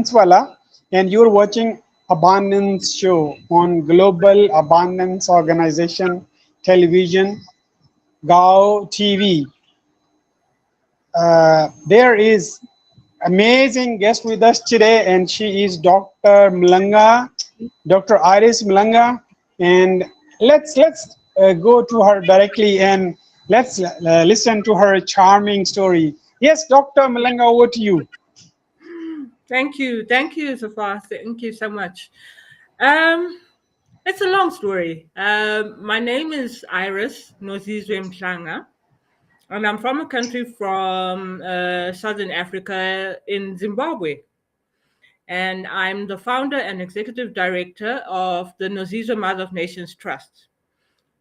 Wala, and you're watching Abundance Show on Global Abundance Organization Television, GAO TV. There is amazing guest with us today, and she is Dr. Malanga, Dr. Iris Malanga, and let's go to her directly and let's listen to her charming story. Yes, Dr. Malanga, over to you. Thank you, Zafar. Thank you so much. Um, it's a long story. My name is Iris Nozizwe Mhlanga, and I'm from a country from Southern Africa in Zimbabwe. And I'm the founder and executive director of the Nozizwe Mother of Nations Trust.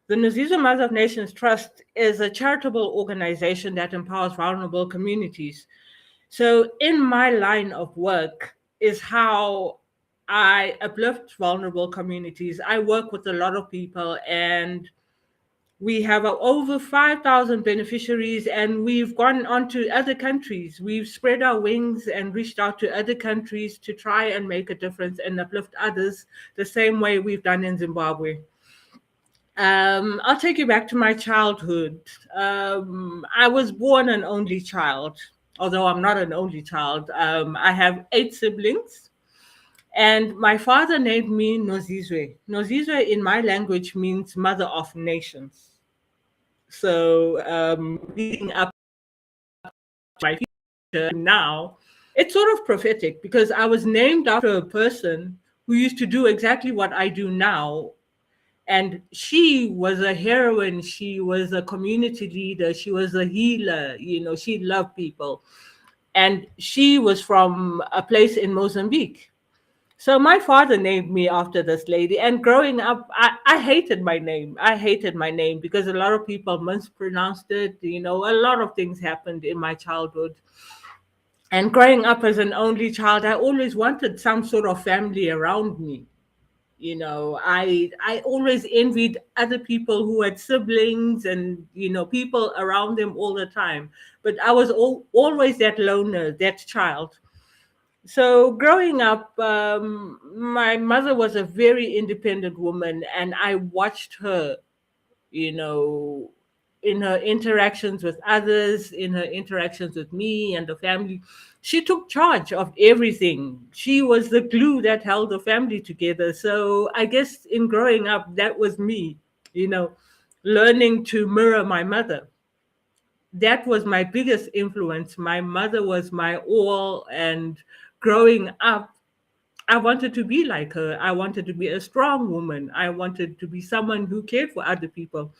The Nozizwe Mother of Nations Trust is a charitable organization that empowers vulnerable communities. So, in my line of work, is how I uplift vulnerable communities. I work with a lot of people, and we have over 5,000 beneficiaries, and we've gone on to other countries. We've spread our wings and reached out to other countries to try and make a difference and uplift others the same way we've done in Zimbabwe. I'll take you back to my childhood. I was born an only child, although I'm not an only child. I have 8 siblings, and my father named me Nozizwe. Nozizwe in my language means mother of nations. So leading up to my future now, it's sort of prophetic because I was named after a person who used to do exactly what I do now. And she was a heroine. She was a community leader. She was a healer. She loved people. And she was from a place in Mozambique. So my father named me after this lady. And growing up, I hated my name. I hated my name because a lot of people mispronounced it. A lot of things happened in my childhood. And growing up as an only child, I always wanted some sort of family around me. I always envied other people who had siblings and people around them all the time, but I was always that loner, that child. So growing up, my mother was a very independent woman, and I watched her, you know in her interactions with others, in her interactions with me and the family. She took charge of everything. She was the glue that held the family together. So I guess in growing up, that was me, you know, learning to mirror my mother. That was my biggest influence. My mother was my all. And growing up, I wanted to be like her. I wanted to be a strong woman. I wanted to be someone who cared for other people.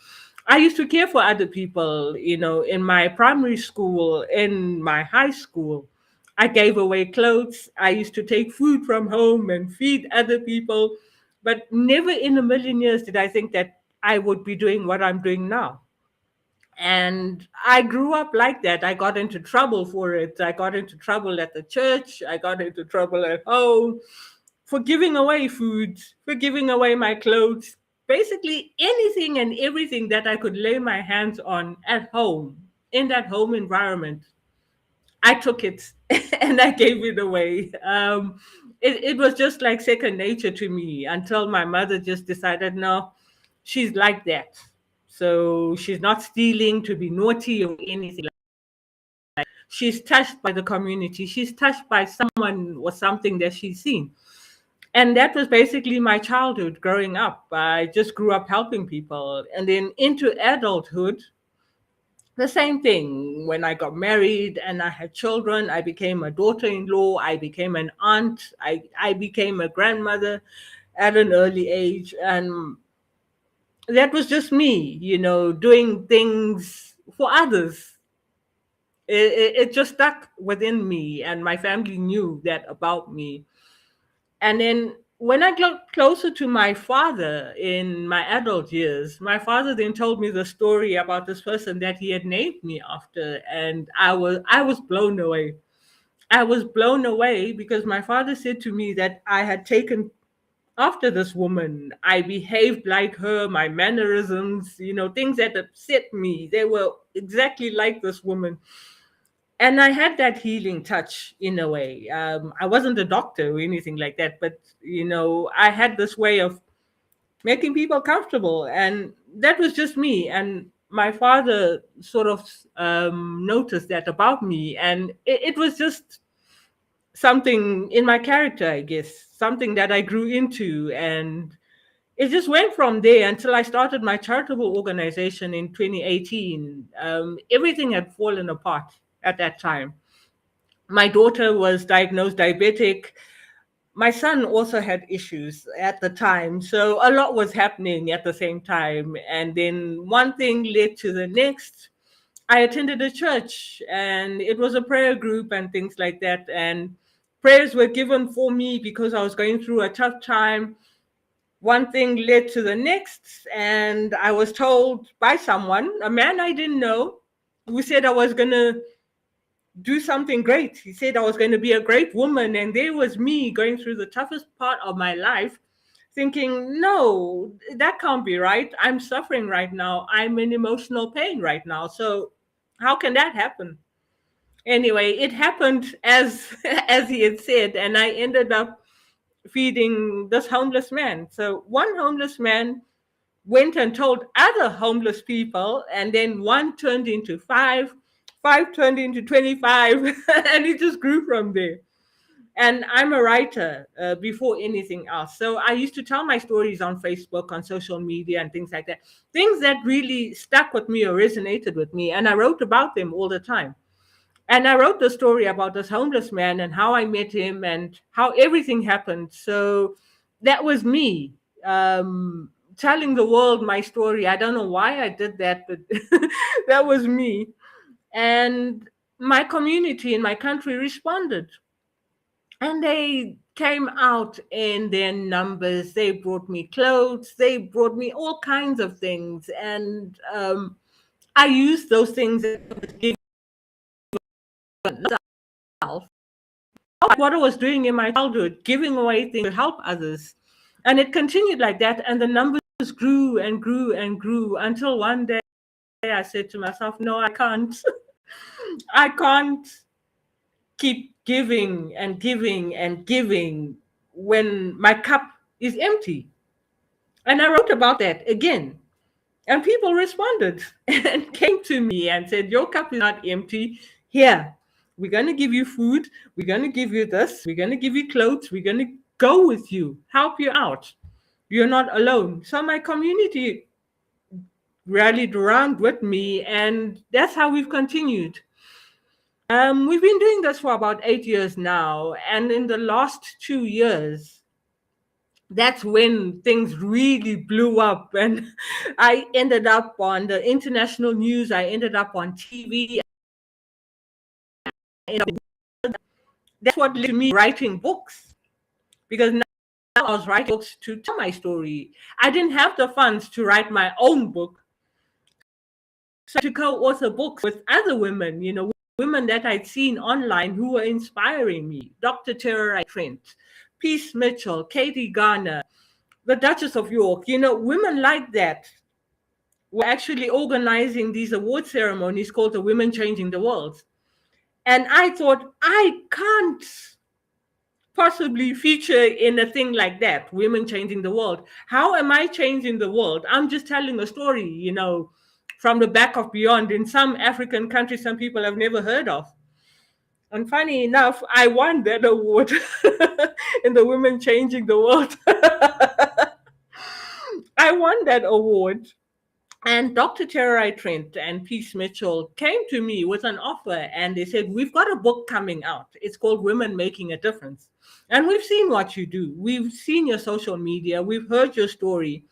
I used to care for other people, in my primary school, in my high school. I gave away clothes. I used to take food from home and feed other people. But never in a million years did I think that I would be doing what I'm doing now. And I grew up like that. I got into trouble for it. I got into trouble at the church. I got into trouble at home for giving away food, for giving away my clothes, basically anything and everything that I could lay my hands on at home, in that home environment. I took it and I gave it away. It was just like second nature to me until my mother just decided, no, she's like that. So she's not stealing to be naughty or anything. She's touched by the community. She's touched by someone or something that she's seen. And that was basically my childhood growing up. I just grew up helping people. And then into adulthood, the same thing. When I got married and I had children, I became a daughter-in-law, I became an aunt, I became a grandmother at an early age. And that was just me, doing things for others. It just stuck within me, and my family knew that about me. And then when I got closer to my father in my adult years, my father then told me the story about this person that he had named me after, and I was blown away. I was blown away because my father said to me that I had taken after this woman. I behaved like her, my mannerisms, things that upset me, they were exactly like this woman. And I had that healing touch in a way. I wasn't a doctor or anything like that, but I had this way of making people comfortable, and that was just me. And my father sort of noticed that about me, and it was just something in my character, I guess, something that I grew into, and it just went from there until I started my charitable organization in 2018. Everything had fallen apart at that time. My daughter was diagnosed diabetic. My son also had issues at the time. So a lot was happening at the same time. And then one thing led to the next. I attended a church, and it was a prayer group and things like that. And prayers were given for me because I was going through a tough time. One thing led to the next, and I was told by someone, a man I didn't know, who said I was going to do something great. He said I was going to be a great woman. And there was me going through the toughest part of my life, thinking, no, that can't be right. I'm suffering right now. I'm in emotional pain right now. So how can that happen? Anyway, it happened as as he had said, and I ended up feeding this homeless man. So one homeless man went and told other homeless people, and then one turned into five, five turned into 25, and it just grew from there. And I'm a writer before anything else. So I used to tell my stories on Facebook, on social media, and things like that. Things that really stuck with me or resonated with me. And I wrote about them all the time. And I wrote the story about this homeless man and how I met him and how everything happened. So that was me telling the world my story. I don't know why I did that, but that was me. And my community in my country responded. And they came out in their numbers. They brought me clothes. They brought me all kinds of things. And I used those things as myself, what I was doing in my childhood, giving away things to help others. And it continued like that. And the numbers grew and grew and grew until one day I said to myself, no, I can't. I can't keep giving and giving and giving when my cup is empty. And I wrote about that again. And people responded and came to me and said, your cup is not empty. Here, we're going to give you food. We're going to give you this. We're going to give you clothes. We're going to go with you, help you out. You're not alone. So my community rallied around with me, and that's how we've continued. We've been doing this for about 8 years now. And in the last 2 years, that's when things really blew up. And I ended up on the international news. I ended up on TV. That's what led to me writing books, because now I was writing books to tell my story. I didn't have the funds to write my own book. So to co-author books with other women, women that I'd seen online who were inspiring me. Dr. Tara Trent, Peace Mitchell, Katie Garner, the Duchess of York, women like that were actually organizing these award ceremonies called the Women Changing the World. And I thought, I can't possibly feature in a thing like that, Women Changing the World. How am I changing the world? I'm just telling a story, from the back of beyond in some African country some people have never heard of. And funny enough, I won that award in the Women Changing the World. I won that award. And Dr. Tara Trent and Peace Mitchell came to me with an offer, and they said, we've got a book coming out. It's called Women Making a Difference. And we've seen what you do. We've seen your social media. We've heard your story.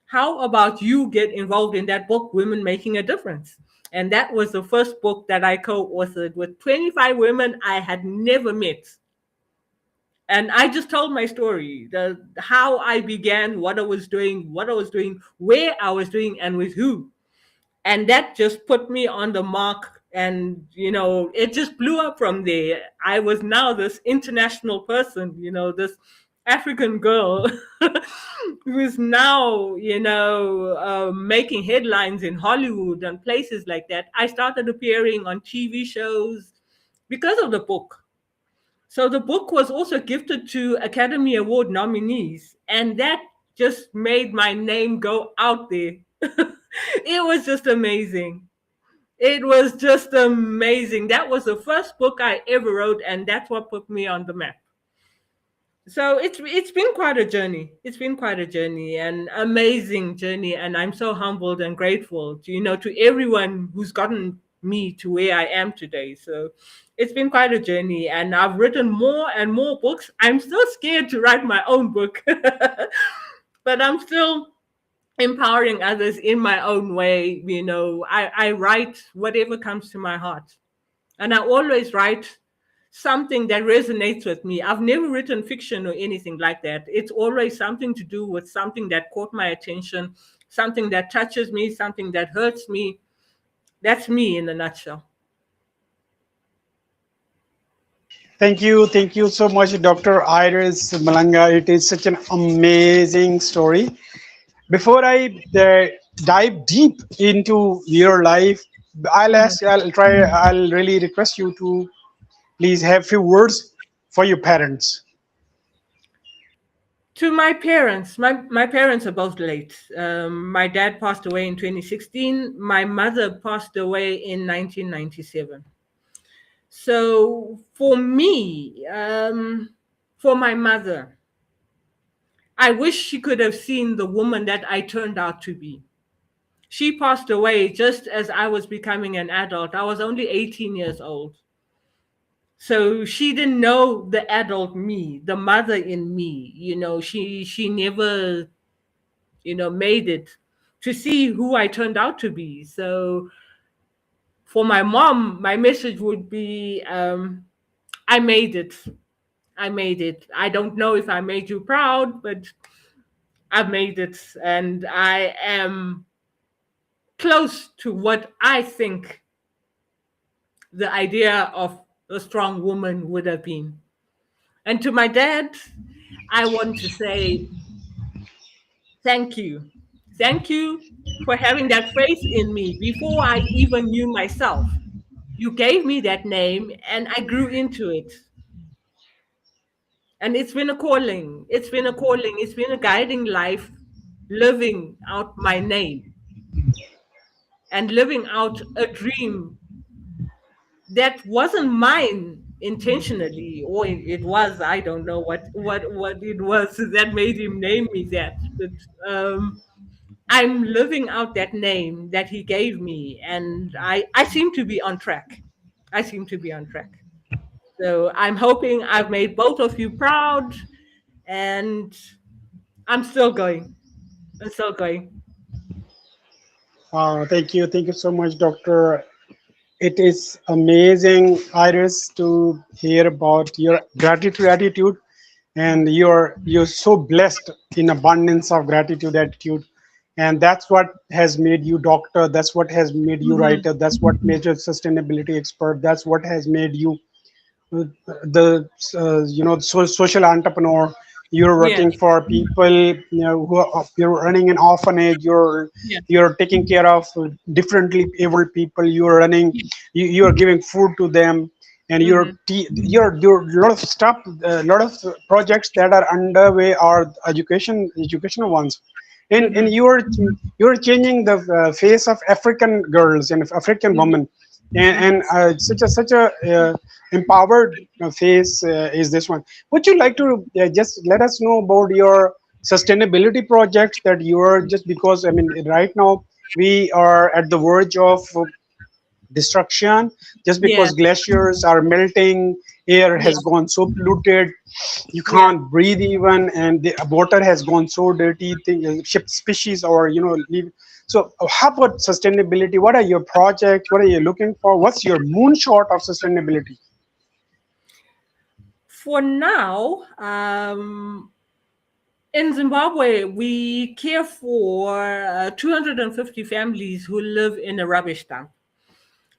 How about you get involved in that book, Women Making a Difference? And that was the first book that I co-authored with 25 women I had never met. And I just told my story, how I began, what I was doing, where I was doing, and with who. And that just put me on the mark. And, it just blew up from there. I was now this international person, this African girl who is now, making headlines in Hollywood and places like that. I started appearing on TV shows. because of the book. So the book was also gifted to Academy Award nominees, and that just made my name go out there. It was just amazing. It was just amazing. That was the first book I ever wrote, and that's what put me on the map. So it's been quite a journey. It's been quite a journey, an amazing journey, and I'm so humbled and grateful to to everyone who's gotten me to where I am today. So it's been quite a journey, and I've written more and more books. I'm still scared to write my own book, but I'm still empowering others in my own way. I write whatever comes to my heart, and I always write something that resonates with me. I've never written fiction or anything like that. It's always something to do with something that caught my attention, something that touches me, something that hurts me. That's me in a nutshell. Thank you so much, Dr. Iris Malanga. It is such an amazing story. Before I dive deep into your life, I'll really request you to please have few words for your parents. To my parents, my parents are both late. My dad passed away in 2016. My mother passed away in 1997. So for me, for my mother, I wish she could have seen the woman that I turned out to be. She passed away just as I was becoming an adult. I was only 18 years old. So she didn't know the adult me, the mother in me. She never, made it to see who I turned out to be. So for my mom, my message would be, I made it. I made it. I don't know if I made you proud, but I've made it. And I am close to what I think the idea of a strong woman would have been. And to my dad, I want to say thank you. Thank you for having that faith in me before I even knew myself. You gave me that name and I grew into it. And it's been a calling. It's been a calling. It's been a guiding life, living out my name and living out a dream that wasn't mine intentionally, or it was. I don't know what it was that made him name me that, but I'm living out that name that he gave me, and I seem to be on track. I seem to be on track. So I'm hoping I've made both of you proud, and I'm still going. I'm still going. Thank you so much, Doctor. It is amazing, Iris, to hear about your gratitude attitude, and you're so blessed in abundance of gratitude attitude, and that's what has made you doctor. That's what has made you Mhm. writer. That's what made you sustainability expert. That's what has made you the social entrepreneur. You're Yeah, working for people, who you're running an orphanage. yeah, You're taking care of differently able people. You're running, yeah. you're giving food to them, and Hmm. you're lot of stuff, a lot of projects that are underway are educational ones. And Hmm. you're changing the face of African girls and African Hmm. women, and such a empowered face is this one. Would you like to just let us know about your sustainability projects that you are, just because I mean right now we are at the verge of destruction, just Yeah, because glaciers are melting, air yeah, has gone so polluted, you yeah. can't breathe even, and the water has gone so dirty, ship species or leave. So how about sustainability? What are your projects? What are you looking for? What's your moonshot of sustainability? For now, in Zimbabwe, we care for 250 families who live in a rubbish dump.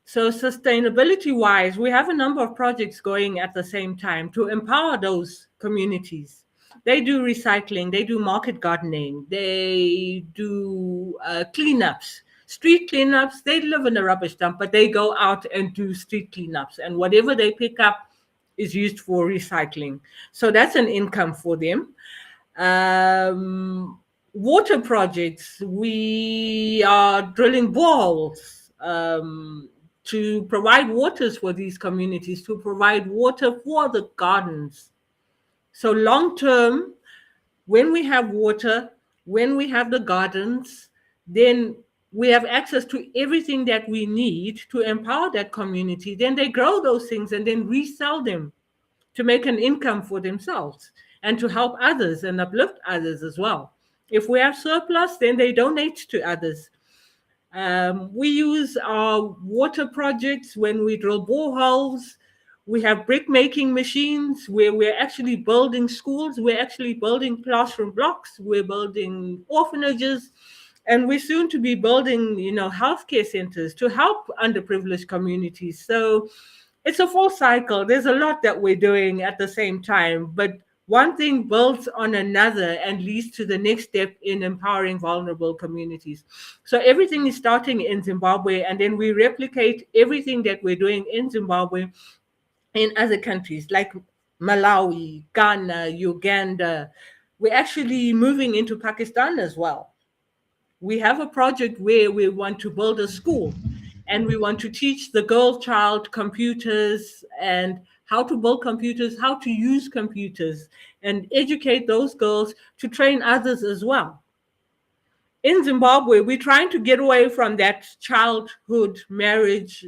So, sustainability wise, we have a number of projects going at the same time to empower those communities. They do recycling, they do market gardening, they do cleanups Street cleanups, they live in a rubbish dump, but they go out and do street cleanups. And whatever they pick up is used for recycling. So that's an income for them. Water projects, we are drilling boreholes to provide waters for these communities, to provide water for the gardens. So long term, when we have water, when we have the gardens, then we have access to everything that we need to empower that community. Then they grow those things and then resell them to make an income for themselves and to help others and uplift others as well. If we have surplus, then they donate to others. We use our water projects when we drill boreholes. We have brick making machines where we're actually building schools. We're actually building classroom blocks. We're building orphanages. And we're soon to be building, healthcare centers to help underprivileged communities. So it's a full cycle. There's a lot that we're doing at the same time, but one thing builds on another and leads to the next step in empowering vulnerable communities. So everything is starting in Zimbabwe, and then we replicate everything that we're doing in Zimbabwe in other countries like Malawi, Ghana, Uganda. We're actually moving into Pakistan as well. We have a project where we want to build a school, and we want to teach the girl child computers and how to build computers, how to use computers, and educate those girls to train others as well. In Zimbabwe, we're trying to get away from that childhood marriage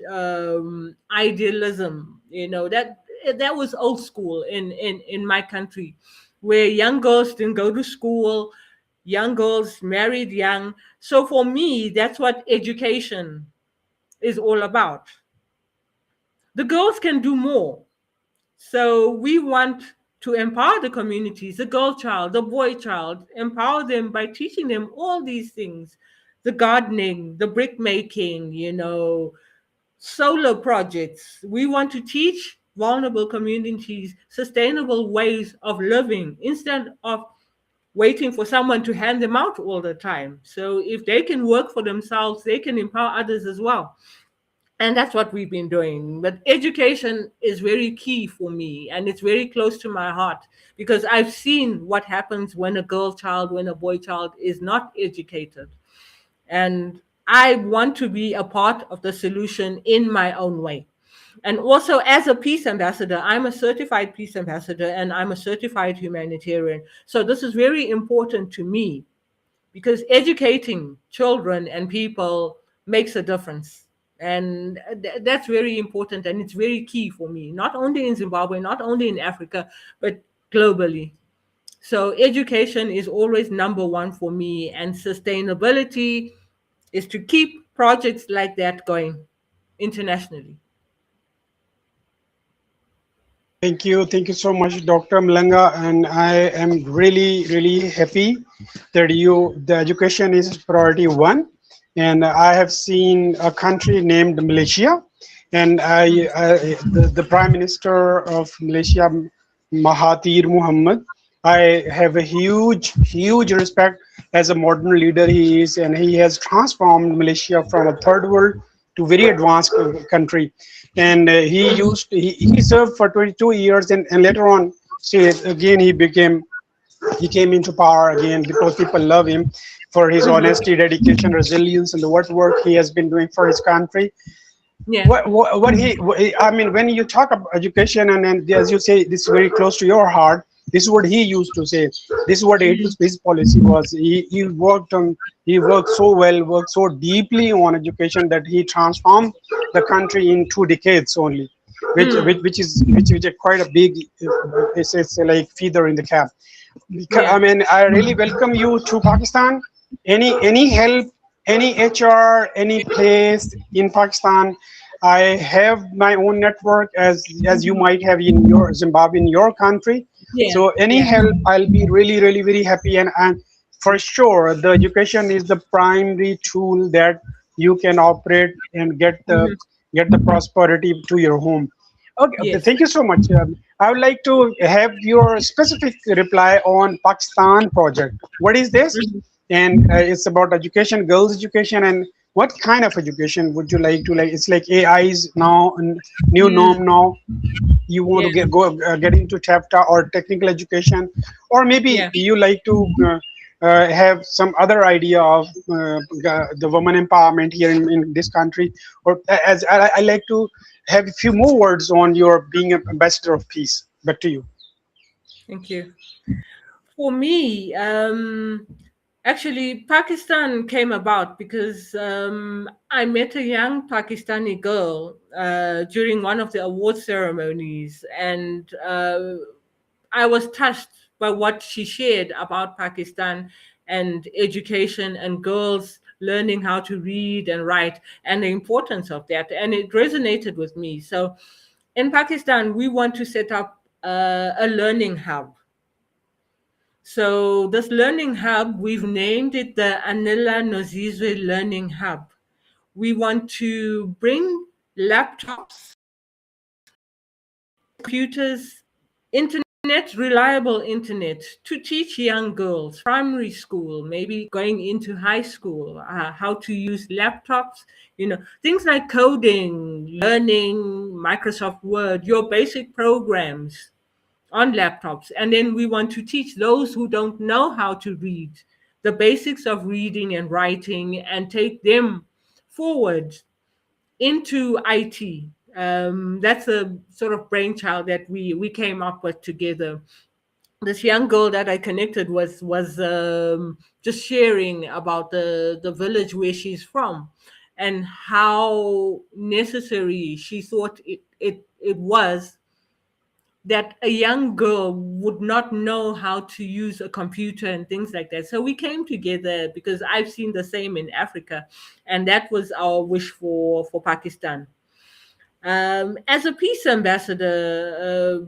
idealism. That was old school in my country, where young girls didn't go to school, young girls married young. So for me, that's what education is all about. The girls can do more. So we want to empower the communities, the girl child, the boy child, empower them by teaching them all these things, the gardening, the brick making, solar projects. We want to teach vulnerable communities sustainable ways of living instead of waiting for someone to hand them out all the time. So if they can work for themselves, they can empower others as well. And that's what we've been doing. But education is very key for me, and it's very close to my heart because I've seen what happens when a girl child, when a boy child is not educated. And I want to be a part of the solution in my own way. And also, as a peace ambassador, I'm a certified peace ambassador and I'm a certified humanitarian. So this is very important to me because educating children and people makes a difference. And that's very important, and it's very key for me, not only in Zimbabwe, not only in Africa, but globally. So education is always number one for me, and sustainability is to keep projects like that going internationally. Thank you. Thank you so much, Dr. Malanga. And I am really, really happy that the education is priority one. And I have seen a country named Malaysia, and the Prime Minister of Malaysia, Mahathir Mohamad. I have a huge respect as a modern leader he is, and he has transformed Malaysia from a third world to very advanced country. And he served for 22 years, and later on, again he came into power again because people love him for his honesty, dedication, resilience, and the work he has been doing for his country. Yeah. I mean, when you talk about education, and as you say, this is very close to your heart. This is what he used to say. This is what his policy was. He worked so well, worked so deeply on education that he transformed the country in 2 decades only, which is quite a big, it's like feather in the cap. I mean, I really welcome you to Pakistan. Any help, any HR, any place in Pakistan. I have my own network as you might have in your Zimbabwe, in your country. Yeah. So any help, I'll be really, really, very happy. And for sure, the education is the primary tool that you can operate and get the prosperity to your home. Okay, yes. Thank you so much. I would like to have your specific reply on Pakistan project. What is this? And it's about education, girls' education, and what kind of education would you like to like? It's like AI is now a new Mm, norm now. You want to yeah, get into TAFTA or technical education, or maybe yeah. you like to have some other idea of the women empowerment here in this country, or as I like to have a few more words on your being an ambassador of peace. Back to you. Thank you. For me, actually, Pakistan came about because I met a young Pakistani girl during one of the award ceremonies, and I was touched by what she shared about Pakistan and education and girls learning how to read and write and the importance of that. And it resonated with me. So in Pakistan, we want to set up a learning hub. So this learning hub, we've named it the Anila Nozizwe Learning Hub. We want to bring laptops, computers, internet, reliable internet to teach young girls, primary school, maybe going into high school, how to use laptops, things like coding, learning Microsoft Word, your basic programs on laptops. And then we want to teach those who don't know how to read the basics of reading and writing and take them forward into IT. That's a sort of brainchild that we came up with together. This young girl that I connected was just sharing about the village where she's from and how necessary she thought it was that a young girl would not know how to use a computer and things like that. So we came together because I've seen the same in Africa, and that was our wish for Pakistan. As a peace ambassador,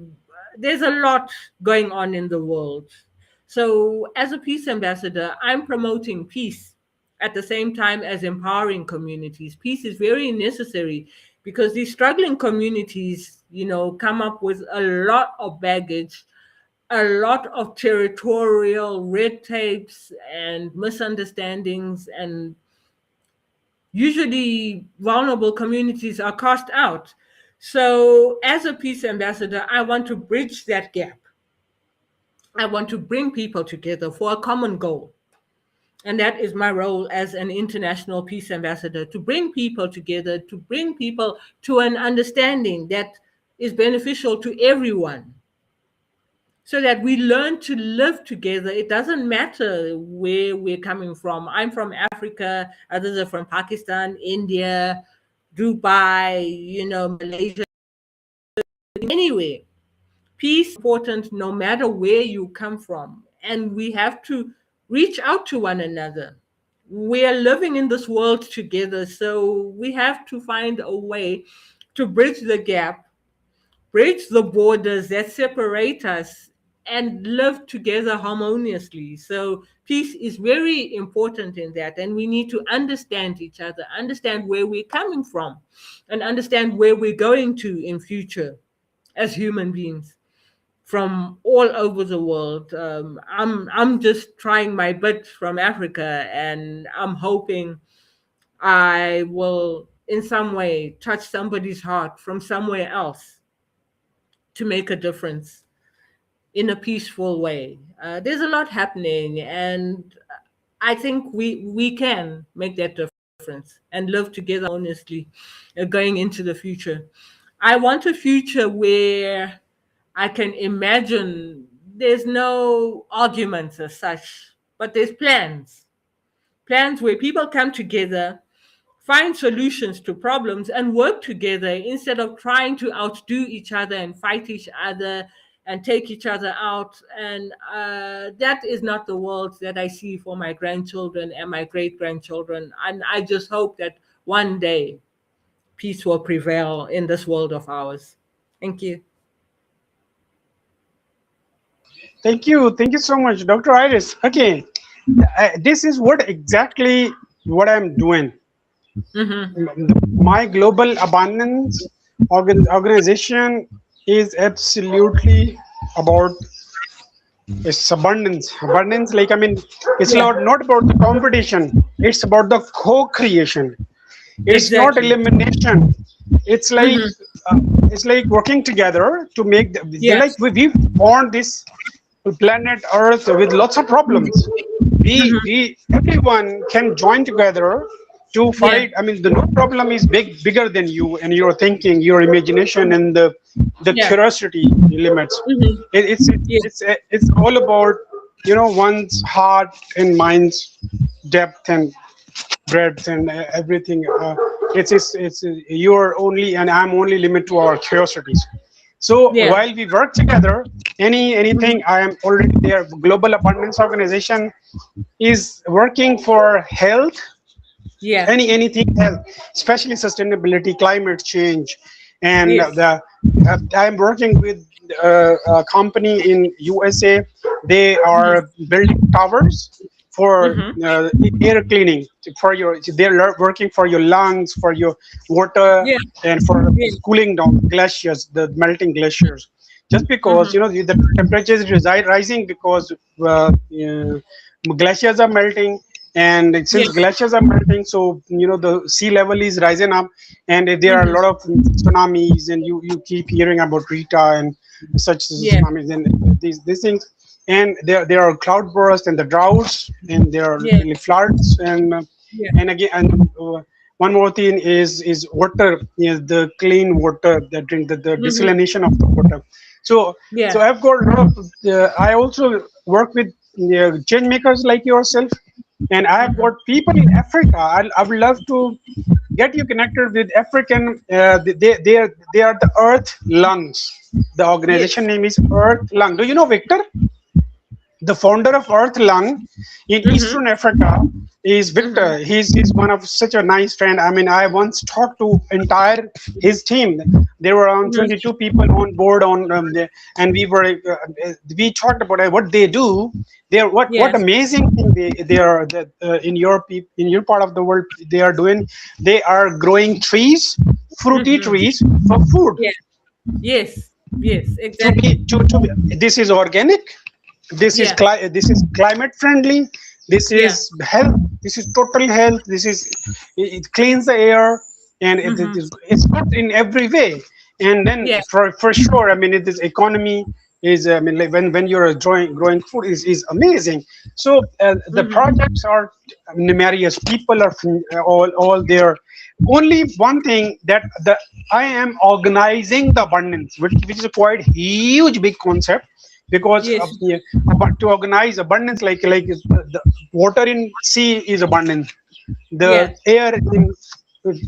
there's a lot going on in the world. So, as a peace ambassador, I'm promoting peace at the same time as empowering communities. Peace is very necessary because these struggling communities, come up with a lot of baggage, a lot of territorial red tapes and misunderstandings, and usually vulnerable communities are cast out. So, as a peace ambassador, I want to bridge that gap. I want to bring people together for a common goal. And that is my role as an international peace ambassador, to bring people together, to bring people to an understanding that is beneficial to everyone, so that we learn to live together. It doesn't matter where we're coming from. I'm from Africa, others are from Pakistan, India, Dubai, Malaysia, anywhere. Peace is important no matter where you come from. And we have to reach out to one another. We are living in this world together, so we have to find a way to bridge the gap, bridge the borders that separate us, and live together harmoniously. So peace is very important in that, and we need to understand each other, understand where we're coming from, and understand where we're going to in future as human beings from all over the world. I'm just trying my bit from Africa, and I'm hoping I will in some way touch somebody's heart from somewhere else to make a difference in a peaceful way. There's a lot happening, and I think we can make that difference and live together honestly, going into the future. I want a future where I can imagine there's no arguments as such, but there's plans where people come together, find solutions to problems, and work together instead of trying to outdo each other and fight each other and take each other out. And that is not the world that I see for my grandchildren and my great grandchildren. And I just hope that one day peace will prevail in this world of ours. Thank you. Thank you so much, Dr. Iris. Okay, this is what exactly what I'm doing. Hmm. My global abundance organization is absolutely about its abundance. Abundance, like I mean, it's Yeah. not about the competition. it's about the co-creation. It's not Exactly. elimination. It's like Hmm. uh, it's like working together to make like Yes. we found this planet Earth with lots of problems. Hmm. We everyone can join together to Yeah. fight. I mean, the no problem is bigger than you and your thinking, your imagination, and the Yeah. curiosity limits. Hmm. It, it's Yeah. it's all about one's heart and mind's depth and breadth and everything. It's you're only and I'm only limit to our curiosities. So Yeah. while we work together, Hmm. anything I am already there. Global Abundance Organization is working for health, Yeah. anything health, especially sustainability, climate change, and Yes. the I'm working with a company in USA. They Hmm. are building towers for Hmm. air cleaning for your. They're working for your lungs, for your water, Yeah. and for Yeah. cooling down glaciers, the melting glaciers. Just because Hmm. the temperature is rising because glaciers are melting, and Yeah. since glaciers are melting, so the sea level is rising up, and there are a Hmm. lot of tsunamis, and you keep hearing about Rita and such Yeah. tsunamis and these things, and there are cloudbursts and the droughts, and there are Yeah. really floods, Yeah. and again one more thing is water, the clean water, the Hmm. desalination of the water. So Yeah. so I've got a lot of I also work with change makers like yourself, and I've Hmm. got people in Africa. I would love to get you connected with African. They are the Earth Lungs. The organization Yes. name is Earth Lung. Do you know Victor? The founder of Earth Lung in Hmm. Eastern Africa is Hmm. Victor. He's one of such a nice friend. I mean, I once talked to entire his team. There were around Hmm. 22 people on board and we talked about what they do. They're what Yes. amazing thing they are that in in your part of the world they are doing. They are growing trees, fruity Hmm. trees for food. Yeah. Yes. Yes. To be Exactly. this is organic, Yeah. this is climate friendly, this is Yeah. health, this is total health, this is it cleans the air, and Hmm. it's good in every way. And then Yeah. for sure, I mean, it is economy is, I mean, like when you're growing food is amazing. So the Hmm. projects are numerous, people are all there. Only one thing that the I am organizing the abundance, which is a quite huge big concept, because Yes. yeah, but to organize abundance, like the water in sea is abundant, Yeah. the air in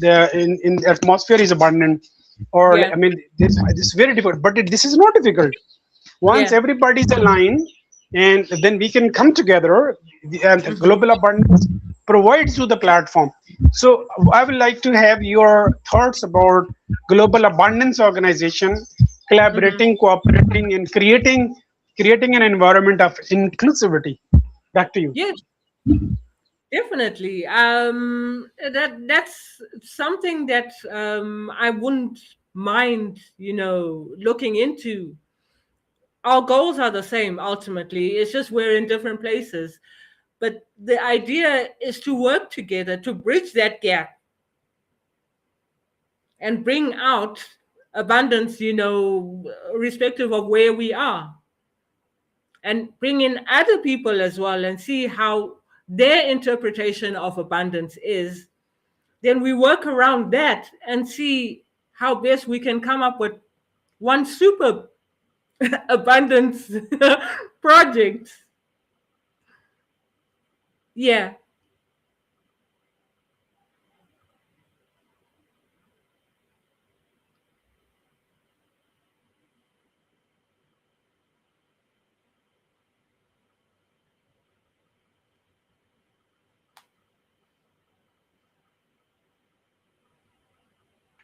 the atmosphere is abundant, or Yeah. I mean, this is very difficult, but this is not difficult. Once Yeah. everybody's aligned, and then we can come together, and the Hmm. global abundance provides you the platform. So I would like to have your thoughts about global abundance organization Hmm. collaborating, cooperating, and creating an environment of inclusivity. Back to you. Yes. Definitely. That's something that I wouldn't mind, looking into. Our goals are the same ultimately. It's just we're in different places. But the idea is to work together to bridge that gap and bring out abundance, respective of where we are, and bring in other people as well and see how their interpretation of abundance is. Then we work around that and see how best we can come up with one super abundance project. Yeah.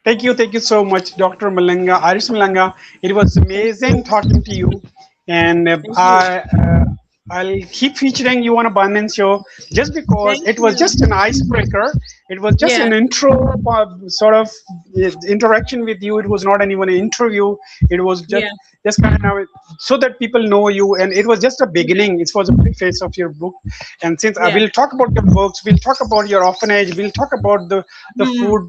Thank you so much, Dr. Malanga, Iris Malanga. It was Thank amazing you. talking to you, and Thank you. I'll keep featuring you on Abundance Show just because Thank it was you. just an icebreaker. It was just Yeah. an intro sort of interaction with you. It was not even an interview. It was Yeah. just kind of so that people know you, and it was just a Yeah. beginning. It was a preface of your book. And since I Yeah. will talk about your books, we'll talk about your orphanage, we'll talk about the Mm. food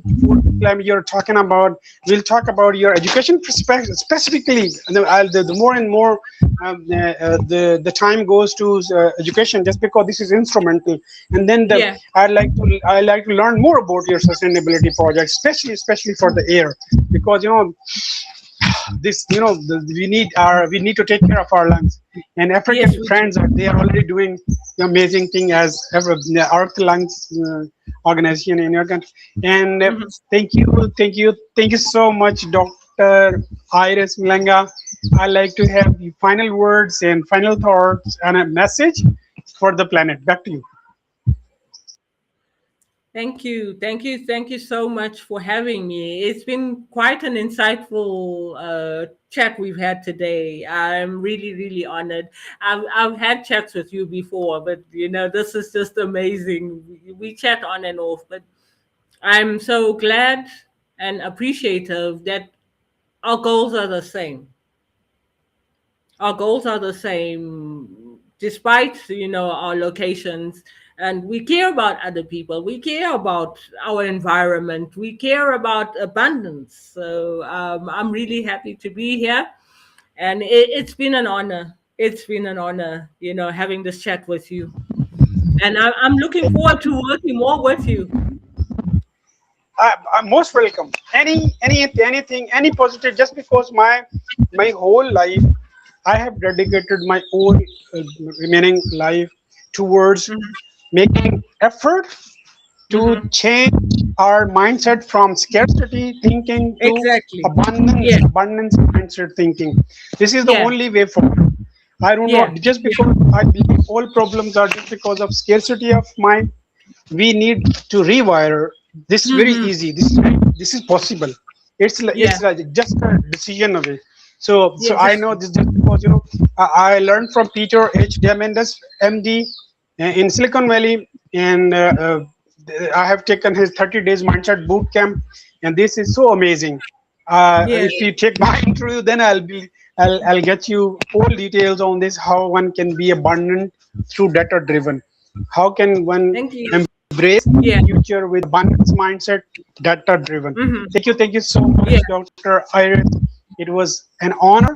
climate you're talking about. We'll talk about your education perspective specifically. The more and more the time goes to education, just because this is instrumental. And then Yeah. I like to learn more about your sustainability projects, especially for the air, because this we need to take care of our lungs. And Yes, African we do. friends they are already doing the amazing thing as ever, the Earth Lungs organization in your country. And Mhm. thank you so much, Dr. Iris Malanga. I like to have the final words and final thoughts and a message for the planet. Back to you. Thank you. Thank you. Thank you so much for having me. It's been quite an insightful chat we've had today. I'm really, really honored. I've had chats with you before, but this is just amazing. We chat on and off, but I'm so glad and appreciative that our goals are the same. Our goals are the same despite our locations, and we care about other people, we care about our environment, we care about abundance. So I'm really happy to be here, and it's been an honor. It's been an honor, having this chat with you, and I'm looking forward to working more with you. I'm most welcome. Anything, any positive. Just because my whole life, I have dedicated my own remaining life towards Mhm. making effort to Mhm. change our mindset from scarcity thinking to Exactly. abundance Yeah. abundance mindset thinking. This is the Yeah. only way forward. I don't know. Yeah. Just Yeah. because I believe all problems are just because of scarcity of mind, we need to rewire. This is very Hmm. easy. This is possible. Yeah. It's like just a decision away. So I Yes. know this just because I learned from Peter H. Diamandis, MD, in Silicon Valley, and I have taken his 30 days mindset boot camp, and this is so amazing. Yeah. If you take my interview, then I'll get you all details on this, how one can be abundant through data driven. How can one Thank you. embrace Yeah. future with abundance mindset, data driven? Hmm. Thank you so much, Yeah. Dr. Iris. It was an honor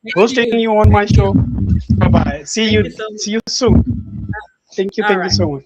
Thank hosting you. you on my Thank show. you. Bye bye. Thank you so See much. you soon. Thank All you right. so much.